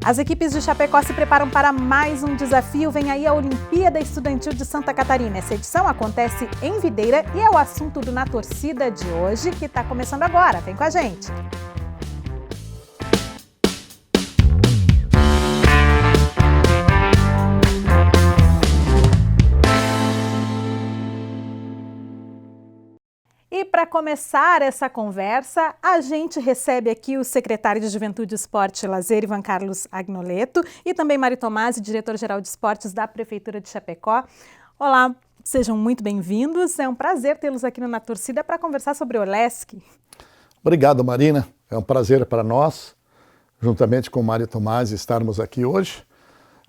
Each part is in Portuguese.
As equipes de Chapecó se preparam para mais um desafio. Vem aí a Olimpíada Estudantil de Santa Catarina. Essa edição acontece em Videira e é o assunto do Na Torcida de hoje, que está começando agora. Vem com a gente! E para começar essa conversa, a gente recebe aqui o secretário de Juventude, Esporte e Lazer, Ivan Carlos Agnoletto, e também Mário Tomasi, diretor-geral de esportes da Prefeitura de Chapecó. Olá, sejam muito bem-vindos. É um prazer tê-los aqui no Na Torcida para conversar sobre o OLESC. Obrigado, Marina. É um prazer para nós, juntamente com o Mário Tomasi, estarmos aqui hoje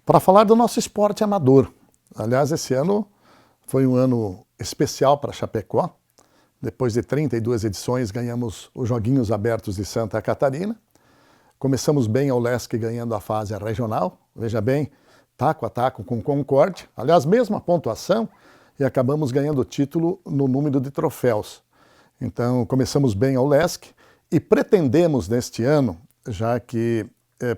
para falar do nosso esporte amador. Aliás, esse ano foi um ano especial para Chapecó. Depois de 32 edições, ganhamos os Joguinhos Abertos de Santa Catarina. Começamos bem ao OLESC ganhando a fase regional. Veja bem, taco a taco com Concórdia. Aliás, mesma pontuação, e acabamos ganhando o título no número de troféus. Então, começamos bem ao OLESC e pretendemos neste ano, já que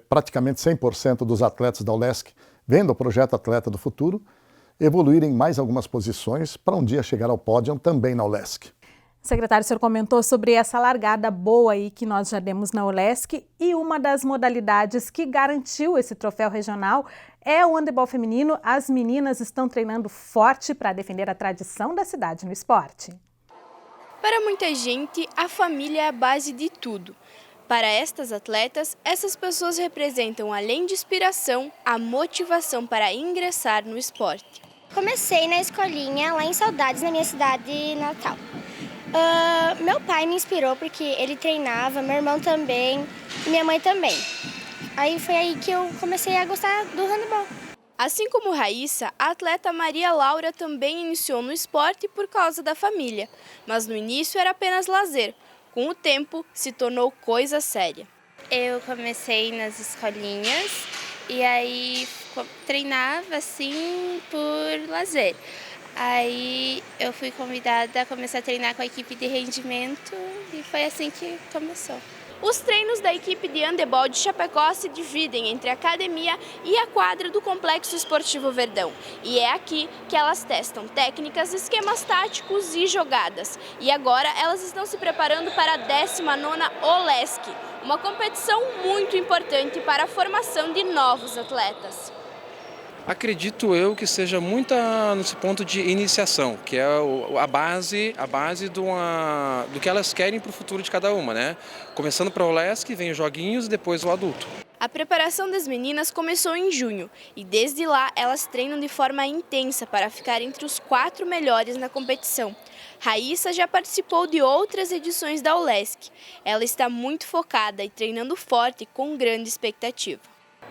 praticamente 100% dos atletas da OLESC vêm do projeto Atleta do Futuro, evoluir em mais algumas posições para um dia chegar ao pódio também na OLESC. Secretário, o senhor comentou sobre essa largada boa aí que nós já demos na OLESC, e uma das modalidades que garantiu esse troféu regional é o handebol feminino. As meninas estão treinando forte para defender a tradição da cidade no esporte. Para muita gente, a família é a base de tudo. Para estas atletas, essas pessoas representam, além de inspiração, a motivação para ingressar no esporte. Comecei na escolinha lá em Saudades, na minha cidade natal. Meu pai me inspirou porque ele treinava, meu irmão também, minha mãe também. Aí foi aí que eu comecei a gostar do handebol. Assim como Raíssa, a atleta Maria Laura também iniciou no esporte por causa da família, mas no início era apenas lazer. Com o tempo, se tornou coisa séria. Eu comecei nas escolinhas e aí treinava assim por lazer. Aí eu fui convidada a começar a treinar com a equipe de rendimento e foi assim que começou. Os treinos da equipe de handebol de Chapecó se dividem entre a academia e a quadra do Complexo Esportivo Verdão. E é aqui que elas testam técnicas, esquemas táticos e jogadas. E agora elas estão se preparando para a 19ª OLESC, uma competição muito importante para a formação de novos atletas. Acredito eu que seja muito nesse ponto de iniciação, que é a base do que elas querem para o futuro de cada uma, né? Começando para o OLESC, vem os joguinhos e depois o adulto. A preparação das meninas começou em junho e desde lá elas treinam de forma intensa para ficar entre os 4 melhores na competição. Raíssa já participou de outras edições da OLESC. Ela está muito focada e treinando forte com grande expectativa.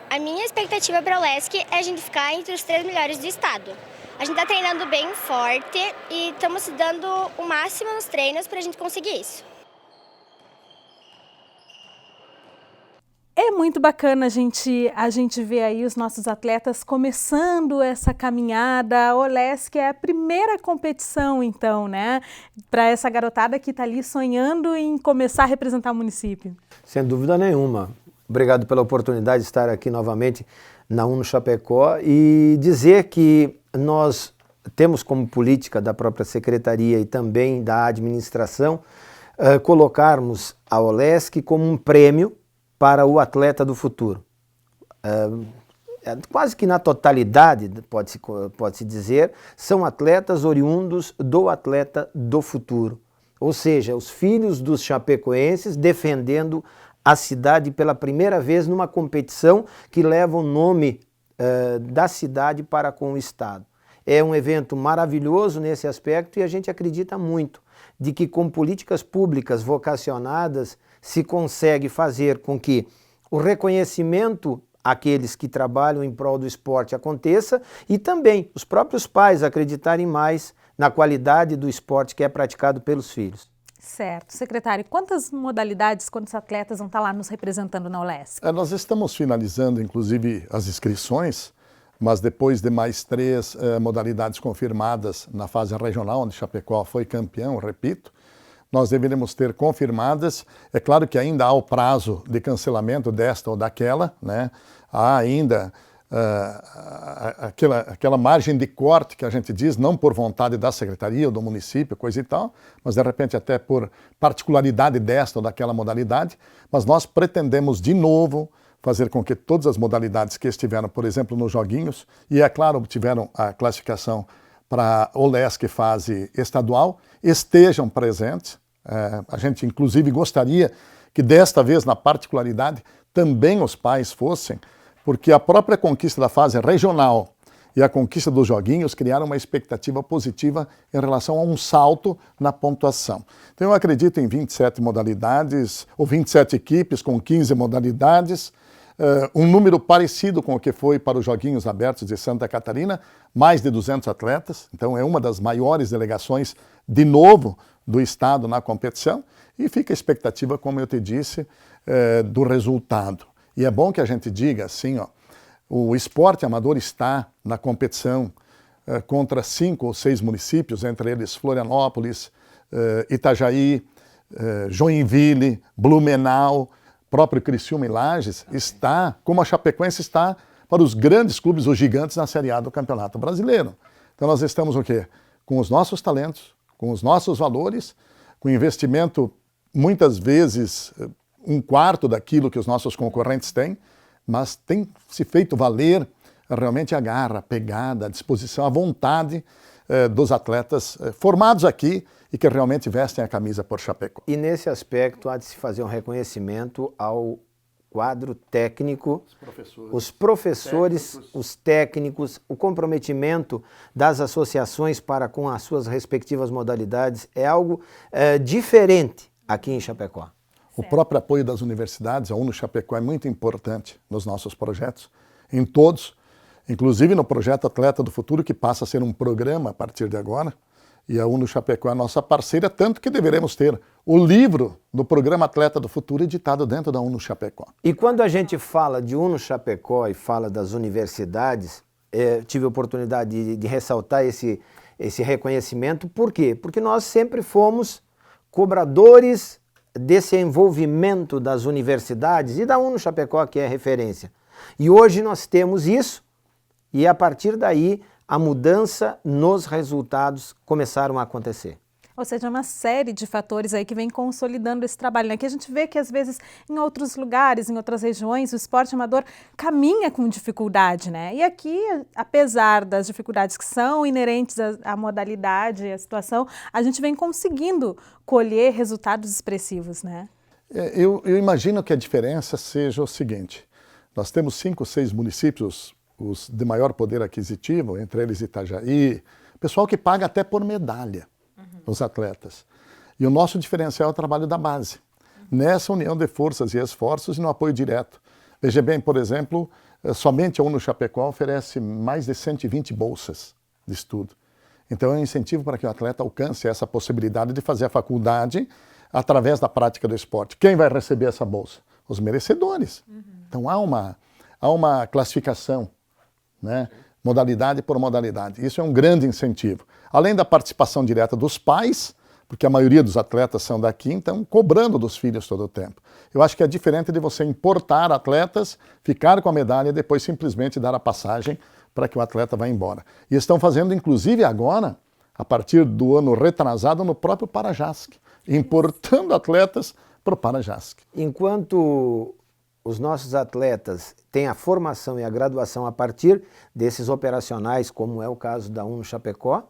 A minha expectativa para o OLESC é a gente ficar entre os 3 melhores do estado. A gente está treinando bem forte e estamos dando o máximo nos treinos para a gente conseguir isso. É muito bacana a gente ver aí os nossos atletas começando essa caminhada. A OLESC é a primeira competição, então, né? Para essa garotada que está ali sonhando em começar a representar o município. Sem dúvida nenhuma. Obrigado pela oportunidade de estar aqui novamente na UNO Chapecó e dizer que nós temos como política da própria Secretaria e também da administração colocarmos a OLESC como um prêmio para o atleta do futuro. Quase que na totalidade, pode-se dizer, são atletas oriundos do atleta do futuro. Ou seja, os filhos dos chapecoenses defendendo a cidade pela primeira vez numa competição que leva o nome da cidade para com o estado. É um evento maravilhoso nesse aspecto e a gente acredita muito de que com políticas públicas vocacionadas se consegue fazer com que o reconhecimento àqueles que trabalham em prol do esporte aconteça e também os próprios pais acreditarem mais na qualidade do esporte que é praticado pelos filhos. Certo. Secretário, quantas modalidades, quantos atletas vão estar lá nos representando na OLESC? Nós estamos finalizando, inclusive, as inscrições, mas depois de mais 3 modalidades confirmadas na fase regional, onde Chapecó foi campeão, repito, nós deveríamos ter confirmadas. É claro que ainda há o prazo de cancelamento desta ou daquela, né? Há ainda aquela margem de corte que a gente diz, não por vontade da secretaria ou do município, coisa e tal, mas de repente até por particularidade desta ou daquela modalidade, mas nós pretendemos de novo fazer com que todas as modalidades que estiveram, por exemplo, nos joguinhos, e é claro, obtiveram a classificação para o LESC fase estadual, estejam presentes. A gente inclusive gostaria que desta vez, na particularidade, também os pais fossem, porque a própria conquista da fase regional e a conquista dos joguinhos criaram uma expectativa positiva em relação a um salto na pontuação. Então eu acredito em 27 modalidades, ou 27 equipes com 15 modalidades, um número parecido com o que foi para os Joguinhos Abertos de Santa Catarina, mais de 200 atletas, então é uma das maiores delegações, de novo, do estado na competição, e fica a expectativa, como eu te disse, do resultado. E é bom que a gente diga assim, ó, o esporte amador está na competição contra 5 ou 6 municípios, entre eles Florianópolis, Itajaí, Joinville, Blumenau, próprio Criciúma e Lages, está, como a Chapecoense está, para os grandes clubes, os gigantes na Série A do Campeonato Brasileiro. Então nós estamos o quê? Com os nossos talentos, com os nossos valores, com investimento muitas vezes 1/4 daquilo que os nossos concorrentes têm, mas tem se feito valer realmente a garra, a pegada, a disposição, a vontade dos atletas formados aqui e que realmente vestem a camisa por Chapecó. E nesse aspecto há de se fazer um reconhecimento ao quadro técnico, os professores, os técnicos, o comprometimento das associações para com as suas respectivas modalidades é algo diferente aqui em Chapecó. O próprio apoio das universidades, a UNO Chapecó é muito importante nos nossos projetos, em todos, inclusive no projeto Atleta do Futuro, que passa a ser um programa a partir de agora, e a UNO Chapecó é a nossa parceira, tanto que deveremos ter o livro do programa Atleta do Futuro editado dentro da UNO Chapecó. E quando a gente fala de UNO Chapecó e fala das universidades, tive a oportunidade de ressaltar esse reconhecimento. Por quê? Porque nós sempre fomos cobradores desse envolvimento das universidades e da UNO Chapecó, que é referência. E hoje nós temos isso, e a partir daí a mudança nos resultados começaram a acontecer. Ou seja, uma série de fatores aí que vem consolidando esse trabalho, né? Que a gente vê que às vezes em outros lugares, em outras regiões, o esporte amador caminha com dificuldade, né? E aqui, apesar das dificuldades que são inerentes à modalidade, à situação, a gente vem conseguindo colher resultados expressivos, né? Eu imagino que a diferença seja o seguinte: nós temos 5 ou 6 municípios, os de maior poder aquisitivo, entre eles Itajaí, pessoal que paga até por medalha. Os atletas. E o nosso diferencial é o trabalho da base, nessa união de forças e esforços e no apoio direto. Veja bem, por exemplo, somente a UNO Chapecó oferece mais de 120 bolsas de estudo. Então é um incentivo para que o atleta alcance essa possibilidade de fazer a faculdade através da prática do esporte. Quem vai receber essa bolsa? Os merecedores. Então há uma classificação, né? Modalidade por modalidade. Isso é um grande incentivo. Além da participação direta dos pais, porque a maioria dos atletas são daqui, então cobrando dos filhos todo o tempo. Eu acho que é diferente de você importar atletas, ficar com a medalha e depois simplesmente dar a passagem para que o atleta vá embora. E estão fazendo, inclusive agora, a partir do ano retrasado, no próprio Parajasc, importando atletas para o Parajasc. Enquanto os nossos atletas têm a formação e a graduação a partir desses operacionais, como é o caso da UNO Chapecó,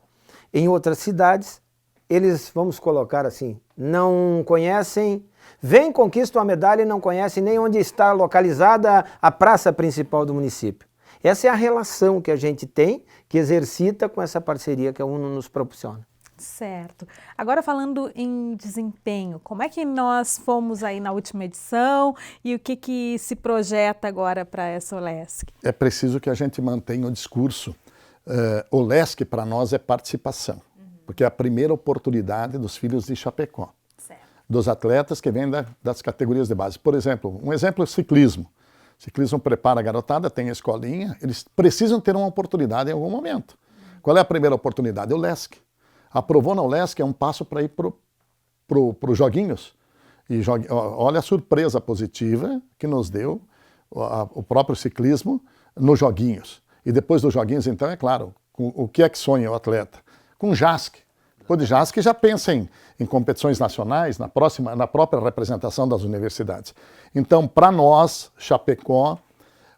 em outras cidades, eles, vamos colocar assim, não conhecem, vêm, conquistam a medalha e não conhecem nem onde está localizada a praça principal do município. Essa é a relação que a gente tem, que exercita com essa parceria que a UNO nos proporciona. Certo. Agora falando em desempenho, como é que nós fomos aí na última edição e o que se projeta agora para essa OLESC? É preciso que a gente mantenha o discurso. OLESC para nós é participação, porque é a primeira oportunidade dos filhos de Chapecó, dos atletas que vêm das categorias de base. Por exemplo, um exemplo é o ciclismo. Ciclismo prepara a garotada, tem a escolinha, eles precisam ter uma oportunidade em algum momento. Qual é a primeira oportunidade? É o LESC. Aprovou na ULESC é um passo para ir para para os joguinhos. E olha a surpresa positiva que nos deu o próprio ciclismo nos joguinhos. E depois dos joguinhos, então, é claro, o que é que sonha o atleta? Com JASC. Depois de JASC já pensa em competições nacionais, na própria representação das universidades. Então, para nós, Chapecó,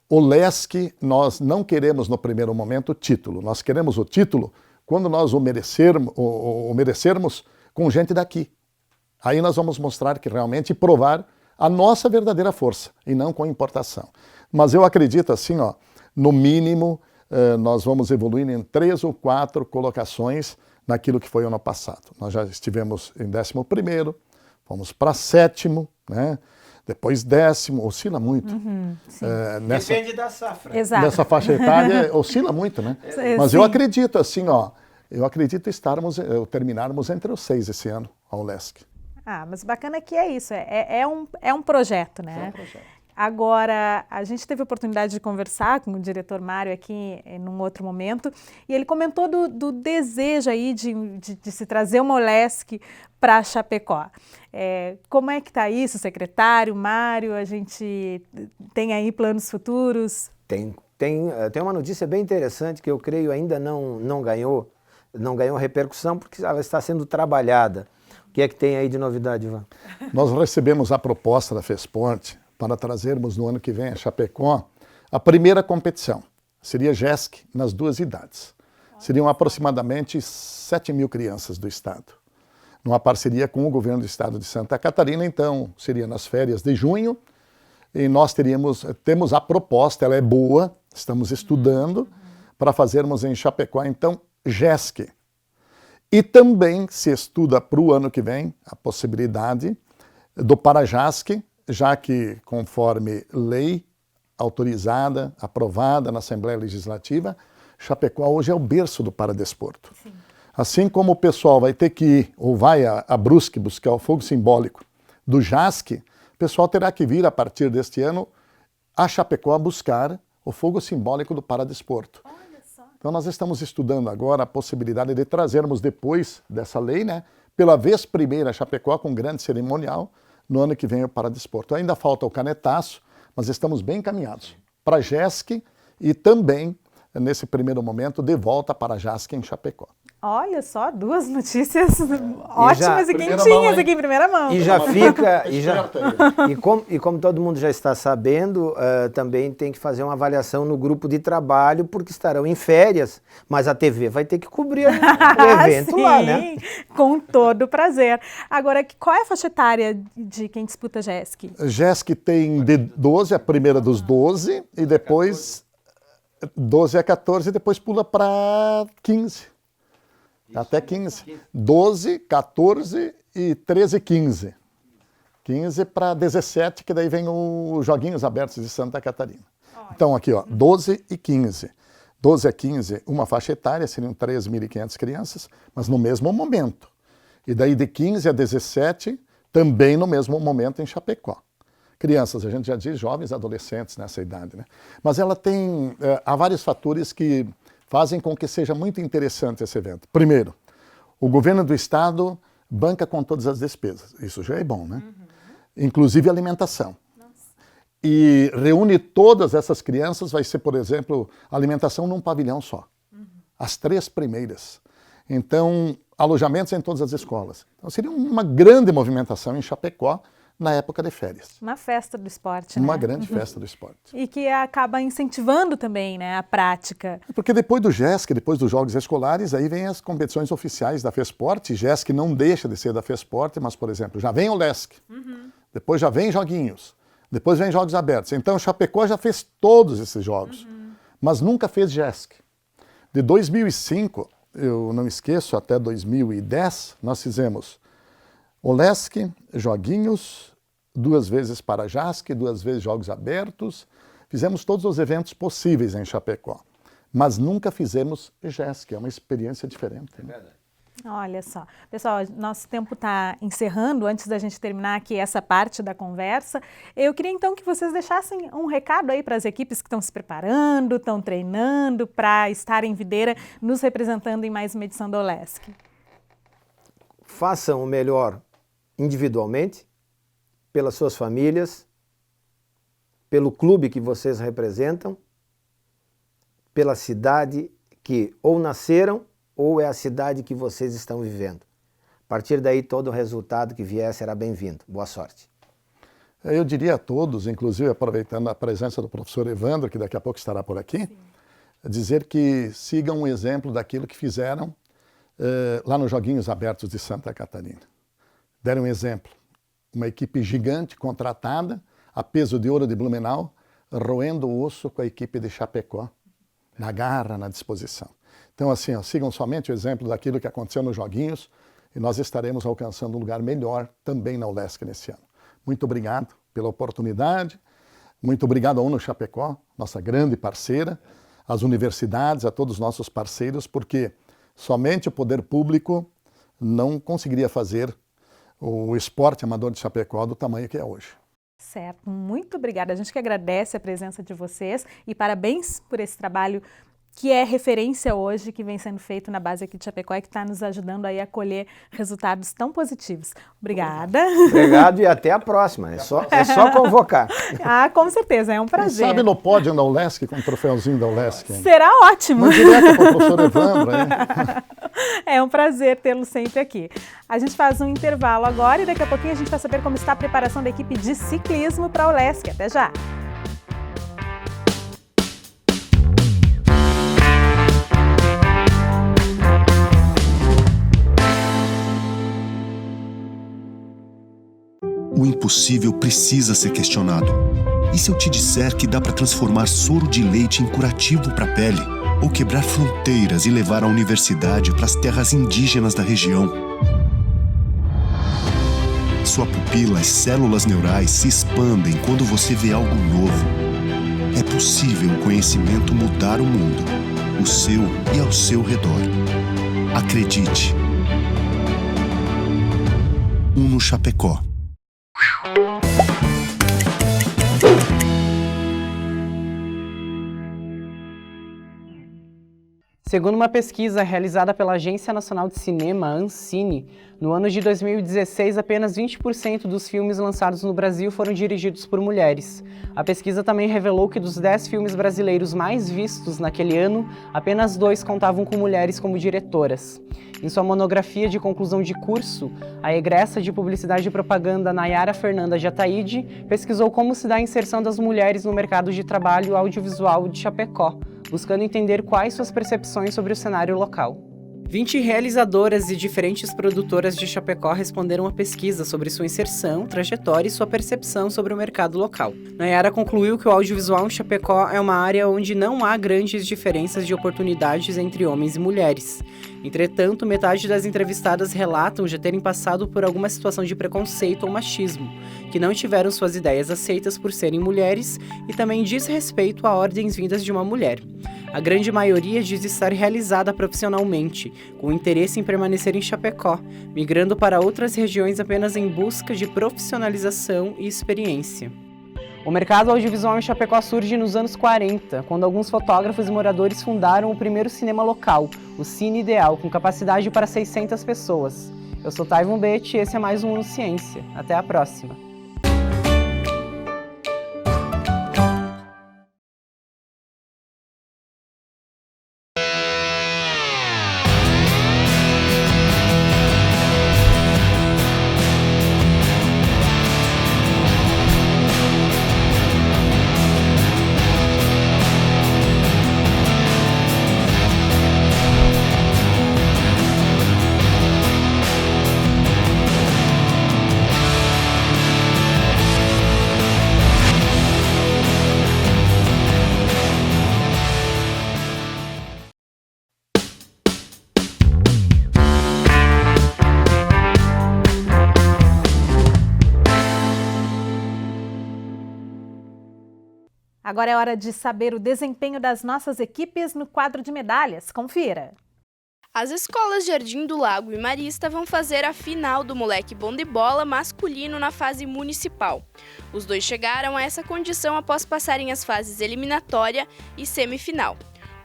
o LESC, nós não queremos no primeiro momento o título. Nós queremos o título quando nós o merecermos com gente daqui. Aí nós vamos mostrar que realmente provar a nossa verdadeira força e não com importação. Mas eu acredito assim, ó, no mínimo nós vamos evoluir em 3 ou 4 colocações naquilo que foi o ano passado. Nós já estivemos em 11º, fomos para 7º, né? Depois 10º, oscila muito. Depende da safra. Exato. Nessa faixa etária oscila muito, né? Mas eu acredito assim, ó, terminarmos entre os 6 esse ano ao LESC. Mas bacana que é isso, é um projeto, né? É um projeto. Agora, a gente teve a oportunidade de conversar com o diretor Mário aqui num outro momento, e ele comentou do desejo aí de se trazer uma OLESC para Chapecó. Como é que está isso, secretário, Mário? A gente tem aí planos futuros? Tem uma notícia bem interessante que eu creio ainda não ganhou repercussão porque ela está sendo trabalhada. O que é que tem aí de novidade, Ivan? Nós recebemos a proposta da FESPORT para trazermos no ano que vem a Chapecó a primeira competição. Seria JESC nas 2 idades. Seriam aproximadamente 7.000 crianças do estado. Numa parceria com o governo do estado de Santa Catarina, então seria nas férias de junho, e nós temos a proposta, ela é boa, estamos estudando para fazermos em Chapecó, então, JESC. E também se estuda para o ano que vem a possibilidade do Parajasc, já que, conforme lei autorizada, aprovada na Assembleia Legislativa, Chapecó hoje é o berço do paradesporto. Sim. Assim como o pessoal vai ter que ir, ou vai a Brusque buscar o fogo simbólico do JASC, o pessoal terá que vir, a partir deste ano, a Chapecó buscar o fogo simbólico do paradesporto. Olha só. Então nós estamos estudando agora a possibilidade de trazermos depois dessa lei, né, pela vez primeira, a Chapecó com grande cerimonial, no ano que vem o paradesporto. Ainda falta o canetaço, mas estamos bem encaminhados para JESC e também, nesse primeiro momento, de volta para JASC em Chapecó. Olha só, 2 notícias ótimas e quentinhas aqui em primeira mão. E já fica... E como todo mundo já está sabendo, também tem que fazer uma avaliação no grupo de trabalho, porque estarão em férias, mas a TV vai ter que cobrir o evento lá, né? Com todo prazer. Agora, qual é a faixa etária de quem disputa JESC? JESC tem de 12, a primeira dos 12, e depois 12 a 14, e depois pula para 15. Até 15. 12, 14 e 13 e 15. 15 para 17, que daí vem os Joguinhos Abertos de Santa Catarina. Então aqui, ó, 12 e 15. 12 a 15, uma faixa etária, seriam 3.500 crianças, mas no mesmo momento. E daí de 15 a 17, também no mesmo momento em Chapecó. Crianças, a gente já diz jovens, adolescentes nessa idade, né? Mas ela tem, há vários fatores que fazem com que seja muito interessante esse evento. Primeiro, o governo do estado banca com todas as despesas. Isso já é bom, né? Inclusive alimentação. Nossa. E reúne todas essas crianças, vai ser, por exemplo, alimentação num pavilhão só. As 3 primeiras. Então, alojamentos em todas as escolas. Então, seria uma grande movimentação em Chapecó, na época de férias. Uma festa do esporte, né? Uma grande festa do esporte. E que acaba incentivando também, né, a prática. Porque depois do JESC, depois dos Jogos Escolares, aí vem as competições oficiais da FESPORT. JESC não deixa de ser da FESPORT, mas, por exemplo, já vem o LESC, depois já vem Joguinhos, depois vem Jogos Abertos. Então, Chapecó já fez todos esses jogos, mas nunca fez JESC. De 2005, eu não esqueço, até 2010, nós fizemos o LESC, Joguinhos, 2 vezes Parajasc, 2 vezes Jogos Abertos. Fizemos todos os eventos possíveis em Chapecó, mas nunca fizemos JESC, é uma experiência diferente. Né? É verdade. Olha só. Pessoal, nosso tempo está encerrando. Antes da gente terminar aqui essa parte da conversa, eu queria então que vocês deixassem um recado aí para as equipes que estão se preparando, estão treinando para estar em Videira, nos representando em mais uma edição do OLESC. Façam o melhor individualmente, pelas suas famílias, pelo clube que vocês representam, pela cidade que ou nasceram ou é a cidade que vocês estão vivendo. A partir daí, todo o resultado que vier será bem-vindo. Boa sorte. Eu diria a todos, inclusive aproveitando a presença do professor Evandro, que daqui a pouco estará por aqui, dizer que sigam o exemplo daquilo que fizeram lá nos Joguinhos Abertos de Santa Catarina. Deram um exemplo. Uma equipe gigante contratada, a peso de ouro de Blumenau, roendo o osso com a equipe de Chapecó, na garra, na disposição. Então, assim, sigam somente o exemplo daquilo que aconteceu nos Joguinhos e nós estaremos alcançando um lugar melhor também na ULESC nesse ano. Muito obrigado pela oportunidade, muito obrigado à UNO Chapecó, nossa grande parceira, às universidades, a todos os nossos parceiros, porque somente o poder público não conseguiria fazer o esporte amador de Chapecó do tamanho que é hoje. Certo, muito obrigada. A gente que agradece a presença de vocês e parabéns por esse trabalho que é referência hoje, que vem sendo feito na base aqui de Chapecó e que está nos ajudando aí a colher resultados tão positivos. Obrigada. Obrigado e até a próxima. É só convocar. Ah, com certeza, é um prazer. Quem sabe no pódio da ULESC, com o troféuzinho da ULESC. Será ótimo. Muito direto para o professor Evandro. É um prazer tê-lo sempre aqui. A gente faz um intervalo agora e daqui a pouquinho a gente vai saber como está a preparação da equipe de ciclismo para a ULESC. Até já. O impossível precisa ser questionado. E se eu te disser que dá para transformar soro de leite em curativo para a pele? Ou quebrar fronteiras e levar a universidade para as terras indígenas da região? Sua pupila e células neurais se expandem quando você vê algo novo. É possível o conhecimento mudar o mundo, o seu e ao seu redor. Acredite. UNO Chapecó. Segundo uma pesquisa realizada pela Agência Nacional de Cinema, Ancine, no ano de 2016, apenas 20% dos filmes lançados no Brasil foram dirigidos por mulheres. A pesquisa também revelou que dos 10 filmes brasileiros mais vistos naquele ano, apenas 2 contavam com mulheres como diretoras. Em sua monografia de conclusão de curso, a egressa de Publicidade e Propaganda Nayara Fernanda de Ataíde pesquisou como se dá a inserção das mulheres no mercado de trabalho audiovisual de Chapecó, buscando entender quais suas percepções sobre o cenário local. 20 realizadoras e diferentes produtoras de Chapecó responderam à pesquisa sobre sua inserção, trajetória e sua percepção sobre o mercado local. Nayara concluiu que o audiovisual em Chapecó é uma área onde não há grandes diferenças de oportunidades entre homens e mulheres. Entretanto, metade das entrevistadas relatam já terem passado por alguma situação de preconceito ou machismo, que não tiveram suas ideias aceitas por serem mulheres e também diz respeito a ordens vindas de uma mulher. A grande maioria diz estar realizada profissionalmente, com interesse em permanecer em Chapecó, migrando para outras regiões apenas em busca de profissionalização e experiência. O mercado audiovisual em Chapecó surge nos anos 40, quando alguns fotógrafos e moradores fundaram o primeiro cinema local, o Cine Ideal, com capacidade para 600 pessoas. Eu sou Taivon Bete e esse é mais um UNO Ciência. Até a próxima! Agora é hora de saber o desempenho das nossas equipes no quadro de medalhas. Confira! As escolas Jardim do Lago e Marista vão fazer a final do moleque bom de bola masculino na fase municipal. Os dois chegaram a essa condição após passarem as fases eliminatória e semifinal.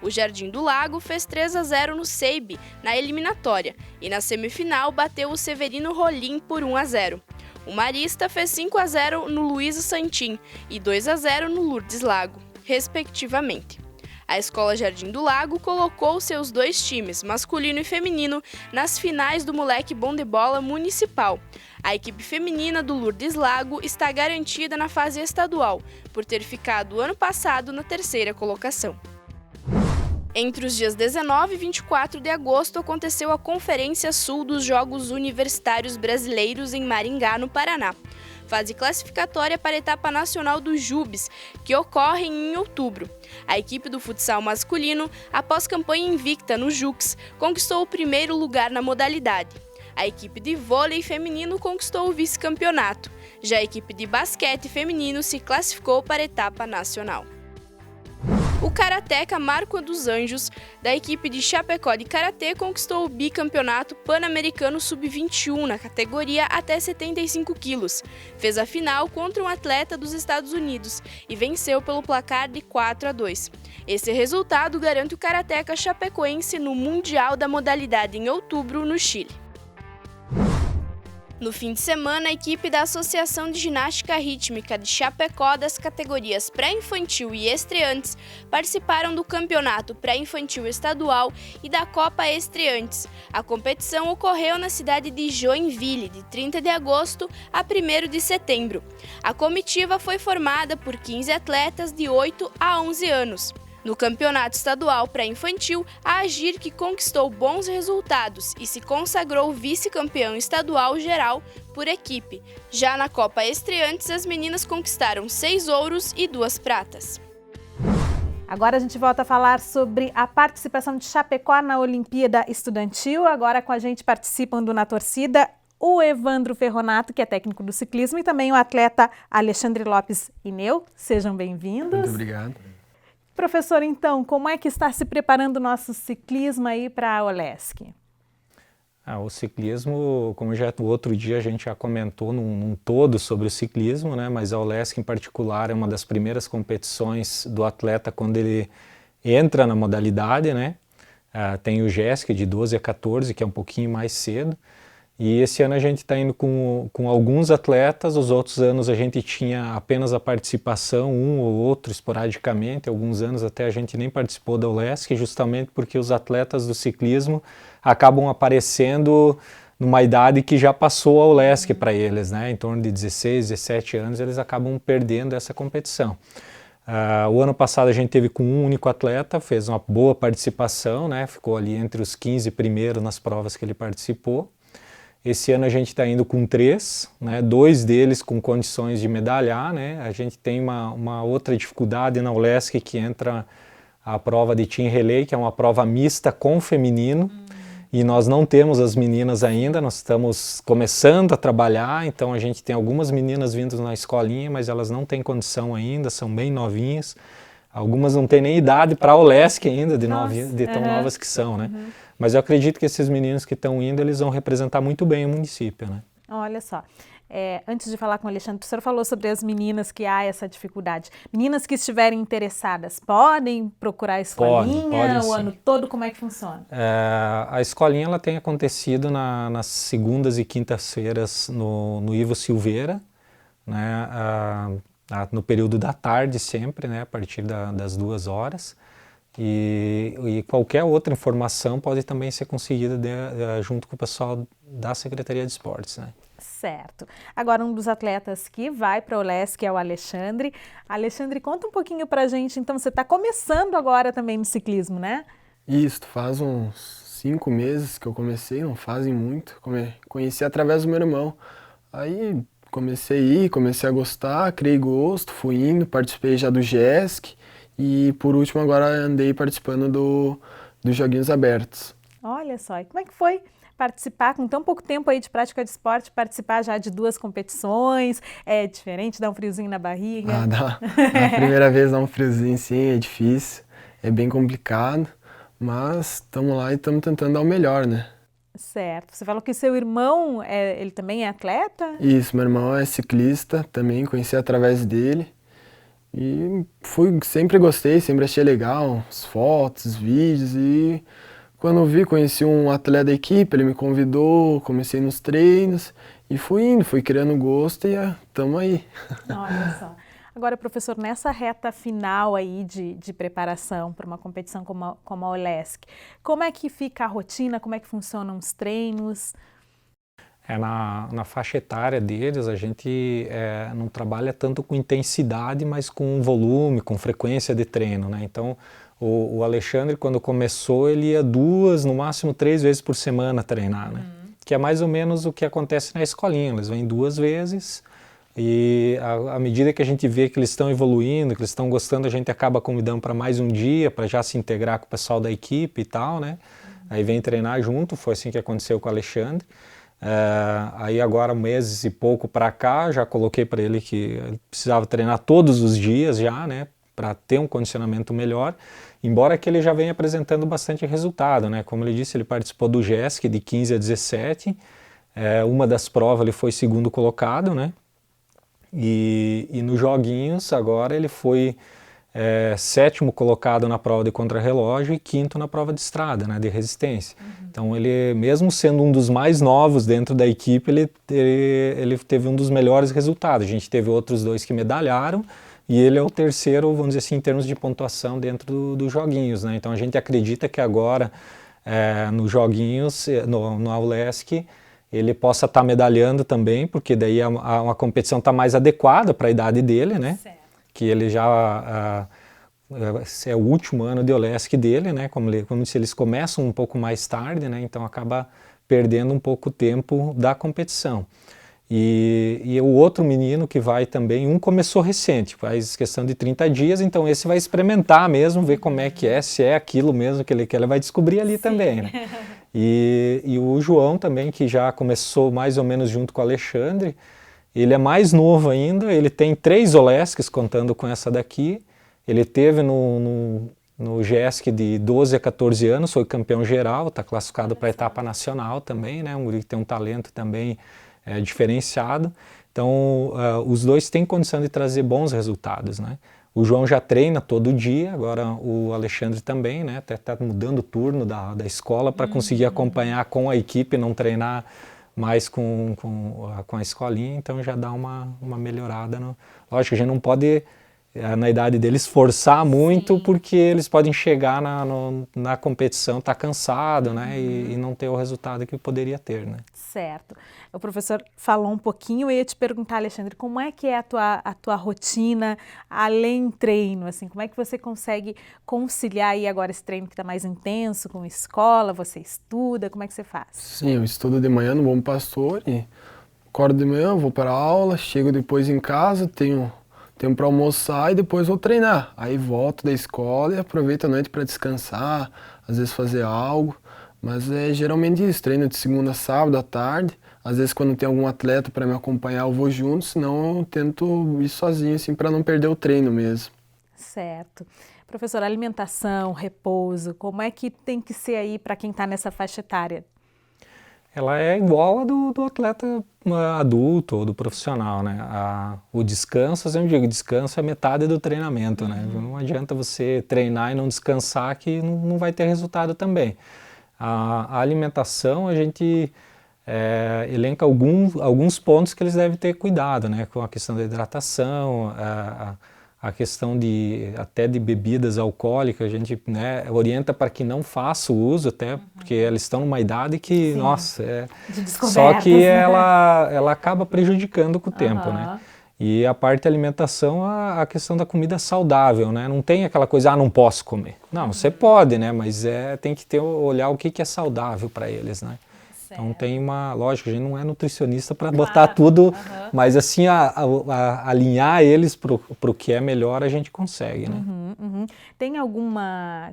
O Jardim do Lago fez 3-0 no Seibe, na eliminatória, e na semifinal bateu o Severino Rolim por 1-0. O Marista fez 5-0 no Luísa Santin e 2-0 no Lourdes Lago, respectivamente. A Escola Jardim do Lago colocou seus 2 times, masculino e feminino, nas finais do Moleque Bom de Bola municipal. A equipe feminina do Lourdes Lago está garantida na fase estadual, por ter ficado ano passado na 3ª colocação. Entre os dias 19 e 24 de agosto aconteceu a Conferência Sul dos Jogos Universitários Brasileiros em Maringá, no Paraná. Fase classificatória para a etapa nacional do JUBs, que ocorre em outubro. A equipe do futsal masculino, após campanha invicta no JUCS, conquistou o 1º lugar na modalidade. A equipe de vôlei feminino conquistou o vice-campeonato. Já a equipe de basquete feminino se classificou para a etapa nacional. O karateca Marco dos Anjos, da equipe de Chapecó de Karatê, conquistou o bicampeonato pan-americano sub-21 na categoria até 75 quilos. Fez a final contra um atleta dos Estados Unidos e venceu pelo placar de 4-2. Esse resultado garante o karateca chapecoense no Mundial da modalidade em outubro, no Chile. No fim de semana, a equipe da Associação de Ginástica Rítmica de Chapecó das categorias pré-infantil e estreantes participaram do Campeonato Pré-Infantil Estadual e da Copa Estreantes. A competição ocorreu na cidade de Joinville, de 30 de agosto a 1º de setembro. A comitiva foi formada por 15 atletas de 8 a 11 anos. No Campeonato Estadual Pré-Infantil, a Agirc conquistou bons resultados e se consagrou vice-campeão estadual geral por equipe. Já na Copa Estreantes, as meninas conquistaram 6 ouros e 2 pratas. Agora a gente volta a falar sobre a participação de Chapecó na Olimpíada Estudantil. Agora com a gente participando na torcida o Evandro Ferronato, que é técnico do ciclismo, e também o atleta Alexandre Lopes Ineu. Sejam bem-vindos. Muito obrigado. Professor, então, como é que está se preparando o nosso ciclismo aí para a OLESC? O ciclismo, como já no outro dia a gente já comentou num todo sobre o ciclismo, né? Mas a OLESC em particular é uma das primeiras competições do atleta quando ele entra na modalidade, né? Tem o GESC de 12 a 14, que é um pouquinho mais cedo. E esse ano a gente está indo com alguns atletas, os outros anos a gente tinha apenas a participação, um ou outro esporadicamente, alguns anos até a gente nem participou da OLESC, justamente porque os atletas do ciclismo acabam aparecendo numa idade que já passou a OLESC para eles, né? Em torno de 16, 17 anos eles acabam perdendo essa competição. O ano passado a gente teve com um único atleta, fez uma boa participação, né? Ficou ali entre os 15 primeiros nas provas que ele participou. Esse ano a gente está indo com 3, né? 2 deles com condições de medalhar, né? A gente tem uma outra dificuldade na OLESC que entra a prova de team relay, que é uma prova mista com feminino, e nós não temos as meninas ainda, nós estamos começando a trabalhar, então a gente tem algumas meninas vindo na escolinha, mas elas não têm condição ainda, são bem novinhas. Algumas não têm nem idade para a OLESC ainda, de tão novas que são, né? Mas eu acredito que esses meninos que estão indo, eles vão representar muito bem o município, né? Olha só, antes de falar com o Alexandre, o senhor falou sobre as meninas que há essa dificuldade. Meninas que estiverem interessadas, podem procurar a escolinha o ano todo? Como é que funciona? A escolinha ela tem acontecido nas segundas e quintas-feiras no Ivo Silveira, né? No período da tarde sempre, né? A partir das 2 horas. E qualquer outra informação pode também ser conseguida junto com o pessoal da Secretaria de Esportes, né? Certo. Agora, um dos atletas que vai para a OLESC é o Alexandre. Alexandre, conta um pouquinho para a gente. Então, você está começando agora também no ciclismo, né? Isso, faz uns 5 meses que eu comecei, não fazem muito. Conheci através do meu irmão. Aí comecei a ir, comecei a gostar, criei gosto, fui indo, participei já do GESC. E por último agora andei participando dos Joguinhos Abertos. Olha só, e como é que foi participar com tão pouco tempo aí de prática de esporte, participar já de 2 competições? É diferente, dá um friozinho na barriga? Dá. A primeira vez dá um friozinho sim, é difícil, é bem complicado, mas estamos lá e estamos tentando dar o melhor, né? Certo. Você falou que seu irmão, ele também é atleta? Isso, meu irmão é ciclista também, conheci através dele. E sempre gostei, sempre achei legal, as fotos, vídeos, e quando eu vi, conheci um atleta da equipe, ele me convidou, comecei nos treinos e fui indo, fui criando gosto e estamos aí. Olha só. Agora, professor, nessa reta final aí de preparação para uma competição como a OLESC, como é que fica a rotina, como é que funcionam os treinos? Na faixa etária deles, a gente não trabalha tanto com intensidade, mas com volume, com frequência de treino, né? Então, o Alexandre, quando começou, ele ia 2, no máximo 3 vezes por semana treinar, né? Que é mais ou menos o que acontece na escolinha, eles vêm 2 vezes e à medida que a gente vê que eles estão evoluindo, que eles estão gostando, a gente acaba convidando para mais um dia, para já se integrar com o pessoal da equipe e tal, né? Aí vem treinar junto, foi assim que aconteceu com o Alexandre. Aí agora, meses e pouco para cá, já coloquei para ele que ele precisava treinar todos os dias já, né, para ter um condicionamento melhor, embora que ele já venha apresentando bastante resultado, né, como ele disse, ele participou do GESC de 15 a 17, uma das provas ele foi segundo colocado, né, e nos joguinhos agora ele foi 7º colocado na prova de contrarrelógio e 5º na prova de estrada, né, de resistência. Então ele, mesmo sendo um dos mais novos dentro da equipe, ele teve um dos melhores resultados. A gente teve outros 2 que medalharam e ele é o 3º, vamos dizer assim, em termos de pontuação dentro dos joguinhos, né. Então a gente acredita que agora nos joguinhos, no AULESC, ele possa estar medalhando também, porque daí uma competição está mais adequada para a idade dele, né. Certo. Que ele já é o último ano de OLESC dele, né? Como disse, eles começam um pouco mais tarde, né? Então acaba perdendo um pouco o tempo da competição. E o outro menino que vai também, um começou recente, faz questão de 30 dias, então esse vai experimentar mesmo, ver como é que é, se é aquilo mesmo que ele quer, ele vai descobrir ali. Sim. Também, né? E o João também, que já começou mais ou menos junto com o Alexandre, ele é mais novo ainda, ele tem 3 OLESCs contando com essa daqui, ele teve no GESC de 12 a 14 anos, foi campeão geral, está classificado para a etapa nacional também, né? Um guri que tem um talento também diferenciado, então os 2 têm condição de trazer bons resultados, né? O João já treina todo dia, agora o Alexandre também, né? Até está mudando o turno da escola para conseguir acompanhar com a equipe, não treinar mais com a escolinha, então já dá uma melhorada. Lógico, a gente não pode, na idade deles, forçar muito. Sim. Porque eles podem chegar na competição, tá cansado, né, e não ter o resultado que poderia ter, né. Certo. O professor falou um pouquinho, eu ia te perguntar, Alexandre, como é que é a tua rotina além treino, assim, como é que você consegue conciliar aí agora esse treino que está mais intenso com escola, você estuda, como é que você faz? Sim, eu estudo de manhã no Bom Pastor e acordo de manhã, vou para a aula, chego depois em casa, tenho tempo para almoçar e depois vou treinar. Aí volto da escola e aproveito a noite para descansar, às vezes fazer algo, mas é geralmente isso, treino de segunda a sábado à tarde. Às vezes quando tem algum atleta para me acompanhar eu vou junto, senão eu tento ir sozinho assim para não perder o treino mesmo. Certo. Professor, alimentação, repouso, como é que tem que ser aí para quem está nessa faixa etária? Ela é igual a do atleta adulto ou do profissional, né? O descanso, eu sempre digo, descanso é metade do treinamento, né? Não adianta você treinar e não descansar que não vai ter resultado também. A alimentação, a gente elenca alguns pontos que eles devem ter cuidado, né? Com a questão da hidratação, a questão até de bebidas alcoólicas, a gente, né, orienta para que não faça o uso, até porque eles estão numa idade que, sim, nossa, só que ela acaba prejudicando com o tempo, né? E a parte da alimentação, a questão da comida saudável, né? Não tem aquela coisa, não posso comer. Não, você pode, né? Mas tem que olhar o que é saudável para eles, né? Então tem lógico, a gente não é nutricionista para botar tudo, mas assim, alinhar eles para o que é melhor a gente consegue, né? Tem alguma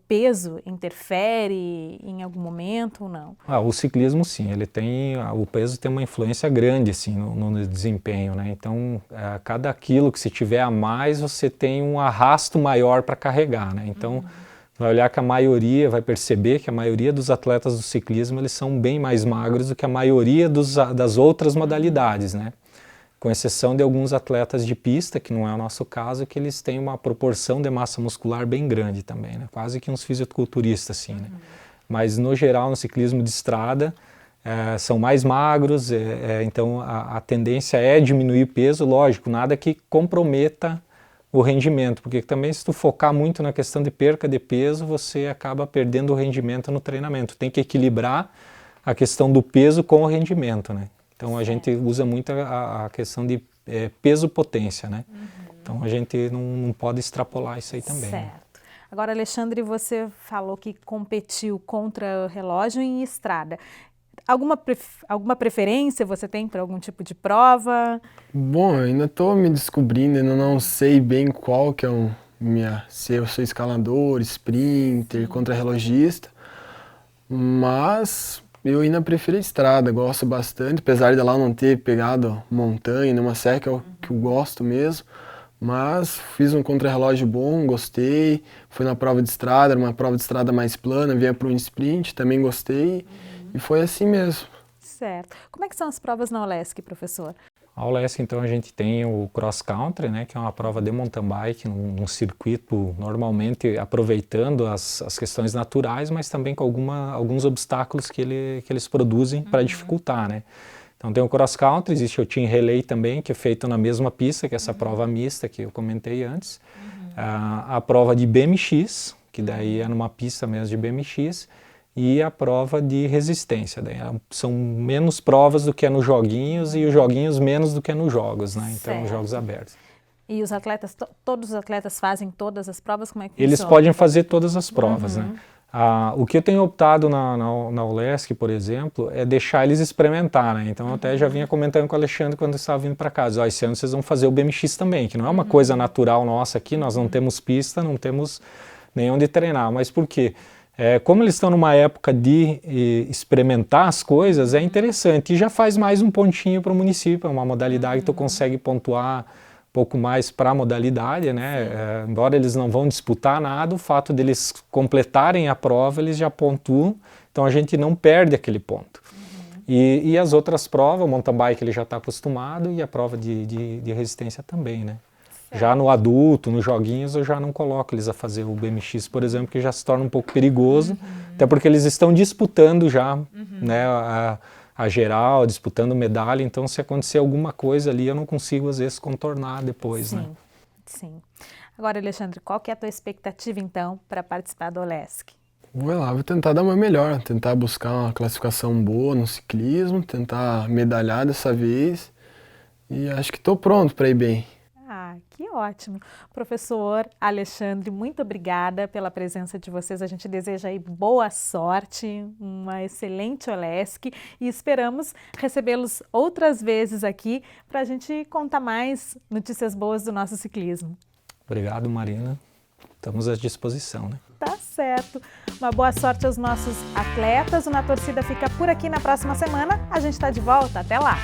peso interfere em algum momento ou não? O ciclismo sim, o peso tem uma influência grande assim no desempenho, né? Então cada quilo que se tiver a mais você tem um arrasto maior para carregar, né? Então vai olhar que vai perceber que a maioria dos atletas do ciclismo eles são bem mais magros do que a maioria das outras modalidades, né? com exceção de alguns atletas de pista, que não é o nosso caso, que eles têm uma proporção de massa muscular bem grande também, né? Quase que uns fisiculturistas, assim, né? Mas, no geral, no ciclismo de estrada, são mais magros, então a tendência é diminuir peso, lógico, nada que comprometa o rendimento, porque também se tu focar muito na questão de perca de peso, você acaba perdendo o rendimento no treinamento. Tem que equilibrar a questão do peso com o rendimento, né? Então a gente usa muito a questão de peso-potência, né? Então a gente não pode extrapolar isso aí também. Certo. Né? Agora, Alexandre, você falou que competiu contra o relógio em estrada. Alguma preferência você tem para algum tipo de prova? Bom, eu ainda estou me descobrindo, ainda não sei bem qual que é se eu sou escalador, sprinter, contrarrelogista, mas eu ainda prefiro a estrada, gosto bastante, apesar de lá não ter pegado montanha, numa serra que eu gosto mesmo, mas fiz um contrarrelógio bom, gostei, fui na prova de estrada, era uma prova de estrada mais plana, vinha para um sprint, também gostei, e foi assim mesmo. Certo. Como é que são as provas na ULESC, professor? A ULESC, então, a gente tem o cross country, né, que é uma prova de mountain bike num circuito, normalmente aproveitando as questões naturais, mas também com alguns obstáculos que eles produzem para dificultar, né. Então tem o cross country, existe o team relay também, que é feito na mesma pista, que é essa prova mista que eu comentei antes. A prova de BMX, que daí é numa pista mesmo de BMX, e a prova de resistência. Daí são menos provas do que é nos joguinhos e os joguinhos menos do que é nos jogos, né? Então, os jogos abertos. E os atletas, todos os atletas fazem todas as provas? Como é que Eles funciona? podem fazer todas as provas, né? O que eu tenho optado na ULESC, por exemplo, é deixar eles experimentar, né? Então eu até já vinha comentando com o Alexandre quando eu estava vindo para casa, esse ano vocês vão fazer o BMX também, que não é uma coisa natural nossa aqui, nós não temos pista, não temos nem onde treinar, mas por quê? Como eles estão numa época de experimentar as coisas, é interessante e já faz mais um pontinho para o município, é uma modalidade que tu consegue pontuar um pouco mais para a modalidade, né? Embora eles não vão disputar nada, o fato deles completarem a prova, eles já pontuam, então a gente não perde aquele ponto. E as outras provas, o mountain bike ele já está acostumado e a prova de resistência também, né? Já no adulto, nos joguinhos, eu já não coloco eles a fazer o BMX, por exemplo, que já se torna um pouco perigoso, até porque eles estão disputando já, né, a geral, disputando medalha, então se acontecer alguma coisa ali, eu não consigo, às vezes, contornar depois, né? Sim. Agora, Alexandre, qual que é a tua expectativa, então, para participar do ULESC? Vou tentar dar o meu melhor, tentar buscar uma classificação boa no ciclismo, tentar medalhar dessa vez, e acho que estou pronto para ir bem. Que ótimo. Professor Alexandre, muito obrigada pela presença de vocês. A gente deseja aí boa sorte, uma excelente ULESC e esperamos recebê-los outras vezes aqui para a gente contar mais notícias boas do nosso ciclismo. Obrigado, Marina. Estamos à disposição, né? Tá certo. Uma boa sorte aos nossos atletas. O Na Torcida fica por aqui na próxima semana. A gente está de volta. Até lá!